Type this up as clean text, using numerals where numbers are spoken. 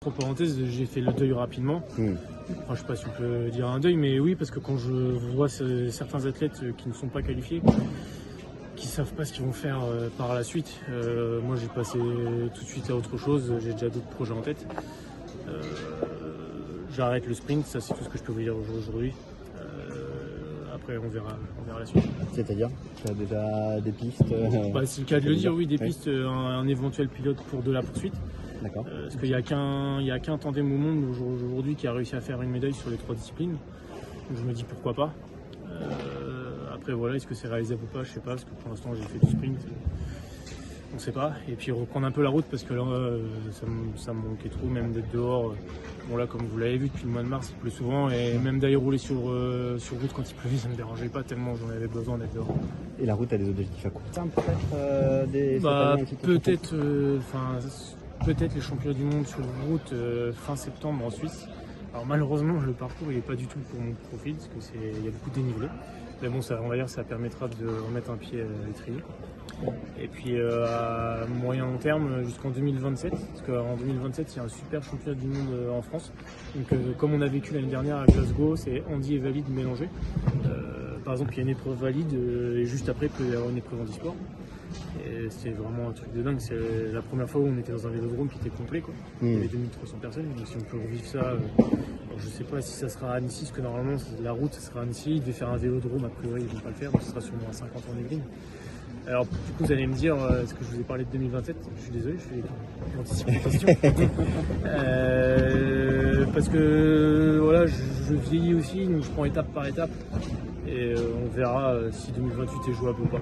entre parenthèses, j'ai fait le deuil rapidement. Enfin, je ne sais pas si on peut dire un deuil, mais oui, parce que quand je vois certains athlètes qui ne sont pas qualifiés, qui ne savent pas ce qu'ils vont faire par la suite, moi j'ai passé tout de suite à autre chose, j'ai déjà d'autres projets en tête. J'arrête le sprint, ça c'est tout ce que je peux vous dire aujourd'hui. Après on verra la suite. C'est-à-dire, tu as déjà des pistes C'est le cas de le dire, oui, des pistes, un éventuel pilote pour de la poursuite. D'accord. Parce qu'il n'y a qu'un tandem au monde aujourd'hui qui a réussi à faire une médaille sur les 3 disciplines. Donc je me dis pourquoi pas. Après voilà, est-ce que c'est réalisable ou pas, je sais pas, parce que pour l'instant j'ai fait du sprint. On ne sait pas. Et puis reprendre un peu la route parce que là ça me manquait trop même d'être dehors. Bon là comme vous l'avez vu depuis le mois de mars il pleut souvent et même d'aller rouler sur route quand il pleuvait ça me dérangeait pas tellement j'en avais besoin d'être dehors. Et la route a des objectifs à court terme peut-être peut-être les championnats du monde sur route fin septembre en Suisse. Alors malheureusement le parcours il est pas du tout pour mon profil parce que il y a beaucoup de dénivelé. Mais bon on va dire ça permettra de remettre un pied à l'étrier. Et puis à moyen long terme jusqu'en 2027, parce qu'en 2027 il y a un super championnat du monde en France. Donc comme on a vécu l'année dernière à Glasgow, c'est handi et valide mélangés. Par exemple il y a une épreuve valide et juste après il peut y avoir une épreuve handisport. Et c'était vraiment un truc de dingue, c'est la première fois où on était dans un vélodrome qui était complet quoi. Il y avait 2300 personnes, donc si on peut revivre ça, je sais pas si ça sera à Annecy, parce que normalement la route ça sera à Annecy, il devait faire un vélodrome, a priori ils vont pas le faire, donc ce sera sûrement à 50 ans des grilles. Alors du coup vous allez me dire, est-ce que je vous ai parlé de 2027 ? Je suis désolé, j'anticipe les questions. Parce que voilà, je vieillis aussi, donc je prends étape par étape et on verra si 2028 est jouable ou pas.